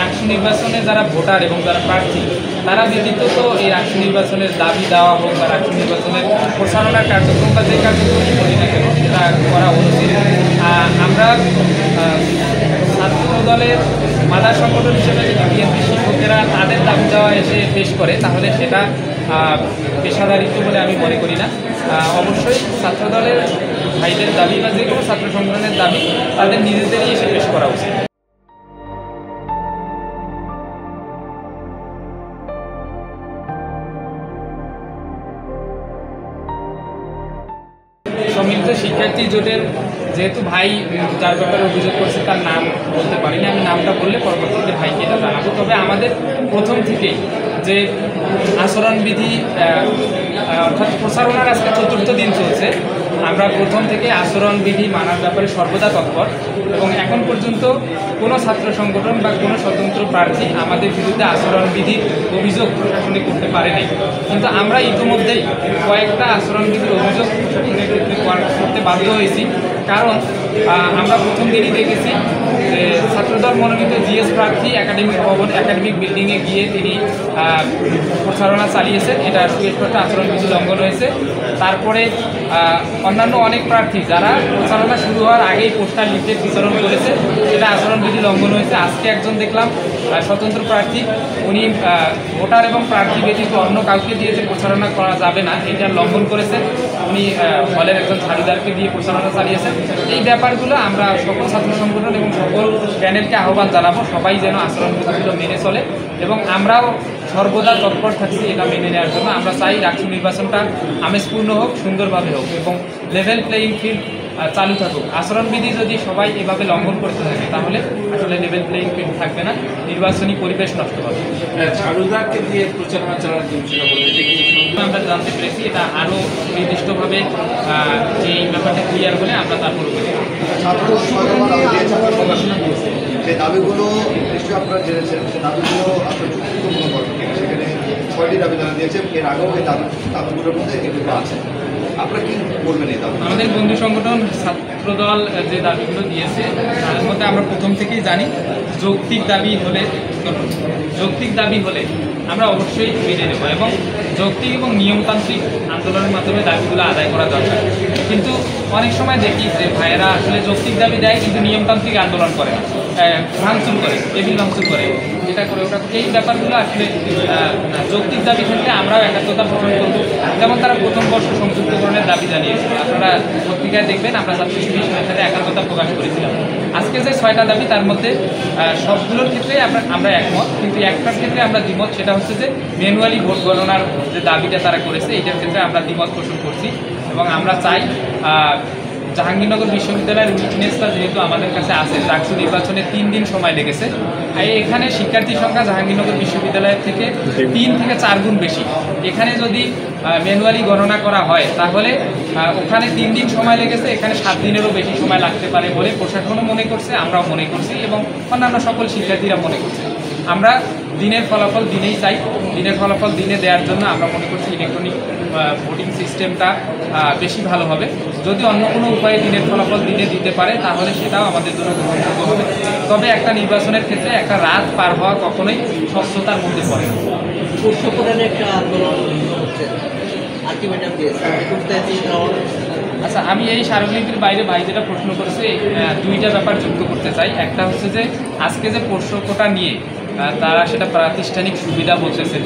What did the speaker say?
রাষ্ট্র নির্বাচনে যারা ভোটার এবং যারা প্রার্থী তারা ব্যতীত তো এই রাষ্ট্র নির্বাচনের দাবি দেওয়া হোক বা রাষ্ট্র নির্বাচনের প্রচারণার কার্যক্রম বা যে কার্যক্রমই করি না কেন সেটা করা উচিত। আমরা ছাত্র দলের মাদার সংগঠন হিসেবে যদি বিএনপি শিক্ষকেরা তাদের দাবি দেওয়া এসে পেশ করে তাহলে সেটা পেশাদারিত্ব বলে আমি মনে করি না। অবশ্যই ছাত্রদলের ভাইদের দাবি বা যে কোনো ছাত্র সংগঠনের দাবি তাদের নিজেদেরই এসে পেশ করা উচিত। সম্মিলিত শিক্ষার্থী জোটের যেহেতু ভাই যার ব্যাপারে অভিযোগ করছে তার নাম বলতে পারিনি, আমি নামটা বললে পরবর্তীতে ভাইকে এটা জানাবো। তবে আমাদের প্রথম থেকেই যে আচরণবিধি অর্থাৎ প্রচারণার আজকে ৪র্থ দিন চলছে, আমরা প্রথম থেকে আচরণবিধি মানার ব্যাপারে সর্বদা তৎপর এবং এখন পর্যন্ত কোনো ছাত্র সংগঠন বা কোনো স্বতন্ত্র প্রার্থী আমাদের বিরুদ্ধে আচরণবিধির অভিযোগ প্রশাসনে করতে পারে নাই। কিন্তু আমরা ইতিমধ্যেই কয়েকটা আচরণবিধির অভিযোগ প্রশাসনের ক্ষেত্রে করতে বাধ্য হয়েছি। কারণ আমরা প্রথম দিনই দেখেছি যে ছাত্রদল মনোনীত জিএস প্রার্থী একাডেমিক বিল্ডিংয়ে গিয়ে তিনি প্রচারণা চালিয়েছেন, এটা সুস্পষ্ট আচরণবিধি লঙ্ঘন হয়েছে। তারপরে অন্যান্য অনেক প্রার্থী যারা প্রচারণা শুরু হওয়ার আগেই পোস্টার লিফলেট বিতরণ করেছে, সেটা আচরণবিধি লঙ্ঘন হয়েছে। আজকে একজন দেখলাম স্বতন্ত্র প্রার্থী, উনি ভোটার এবং প্রার্থী ব্যতীত অন্য কাউকে দিয়ে যে প্রচারণা করা যাবে না এটা লঙ্ঘন করেছেন, উনি হলের একজন ঝাড়ুদারকে দিয়ে প্রচারণা চালিয়েছেন। এই ব্যাপারগুলো আমরা সকল ছাত্র সংগঠন এবং সকল প্যানেলকে আহ্বান জানাবো সবাই যেন আচরণবিধিগুলো মেনে চলে এবং আমরাও সর্বদা তৎপর থাকছি এটা মেনে নেওয়ার জন্য। আমরা চাই রাষ্ট্র নির্বাচনটা আমেজপূর্ণ হোক, সুন্দরভাবে হোক এবং লেভেল প্লেয়িং ফিল্ড চালু থাকুক। আচরণবিধি যদি সবাই এভাবে লঙ্ঘন করতে থাকে তাহলে আসলে লেভেল প্লেয়িং ফিল্ড থাকবে না, নির্বাচনী পরিবেশ নষ্ট হবে। ঝাড়ুদারকে দিয়ে প্রচারণা চালানোর জন্য আমরা জানতে পেরেছি এটা আরও নির্দিষ্টভাবে এই ব্যাপারটা ক্লিয়ার হলে আমরা তারপর যে দাবিগুলো নিশ্চয়ই আপনারা জেনেছেন, সে দাবিগুলো আপনার যুক্তিপূর্ণ করবেন কিনা, সেখানে 6টি দাবি জানা দিয়েছে, এর আগেও এই দাবিগুলোর মধ্যে এগুলো আছে। আপনারা কি বলবেন এই দাবি? আমাদের বন্ধু সংগঠন ছাত্রদল যে দাবিগুলো দিয়েছে তার মধ্যে আমরা প্রথম থেকেই জানি যৌক্তিক দাবি হলে আমরা অবশ্যই মেনে নেব এবং যৌক্তিক এবং নিয়মতান্ত্রিক আন্দোলনের মাধ্যমে দাবিগুলো আদায় করা দরকার। কিন্তু অনেক সময় দেখি যে ভাইয়েরা আসলে যৌক্তিক দাবি দেয় কিন্তু নিয়মতান্ত্রিক আন্দোলন করে, ভাঙচুর করে, টেবিল ভাঙচুর করে, এটা করে ওটা। এই ব্যাপারগুলো আসলে যৌক্তিক দাবি ক্ষেত্রে আমরাও একাত্মতা পোষণ করবো। যেমন তারা প্রথম বর্ষ সংযুক্তকরণের দাবি জানিয়েছে, আপনারা পত্রিকায় দেখবেন আমরা ছাত্র শিবির সাথে একাত্মতা প্রকাশ করেছিলাম। আজকে যে 6টা দাবি তার মধ্যে সবগুলোর ক্ষেত্রে আমরা একমত, কিন্তু একটার ক্ষেত্রে আমরা দ্বিমত, সেটা হচ্ছে যে ম্যানুয়ালি ভোট গণনার যে দাবিটা তারা করেছে এটার ক্ষেত্রে আমরা দ্বিমত পোষণ করছি এবং আমরা চাই জাহাঙ্গীরনগর বিশ্ববিদ্যালয়ের উইটনেসটা যেহেতু আমাদের কাছে আছে, রাষ্ট্র নির্বাচনে 3 দিন সময় লেগেছে, এখানে শিক্ষার্থীর সংখ্যা জাহাঙ্গীরনগর বিশ্ববিদ্যালয়ের থেকে 3 থেকে 4 গুণ বেশি। এখানে যদি ম্যানুয়ালি গণনা করা হয় তাহলে ওখানে 3 দিন সময় লেগেছে, এখানে 7 দিনেরও বেশি সময় লাগতে পারে বলে প্রশাসনও মনে করছে, আমরাও মনে করছি এবং অন্যান্য সকল শিক্ষার্থীরা মনে করছে। আমরা দিনের ফলাফল দিনেই চাই, দিনের ফলাফল দিনে দেওয়ার জন্য আমরা মনে করছি ইলেকট্রনিক ভোটিং সিস্টেমটা বেশি ভালো হবে। যদি অন্য কোনো উপায়ে দিনের ফলাফল দিনে দিতে পারে তাহলে সেটাও আমাদের জন্য গ্রহণযোগ্য হবে। তবে একটা নির্বাচনের ক্ষেত্রে একটা রাত পার হওয়া কখনোই স্বচ্ছতার মধ্যে পড়ে না। আচ্ছা, আমি এই স্মারকলিপির বাইরে ভাই যেটা প্রশ্ন করেছে 2টা ব্যাপার যুক্ত করতে চাই। একটা হচ্ছে যে আজকে যে পোষ্য কোটা নিয়ে তারা সেটা প্রাতিষ্ঠানিক সুবিধা বলতেছে,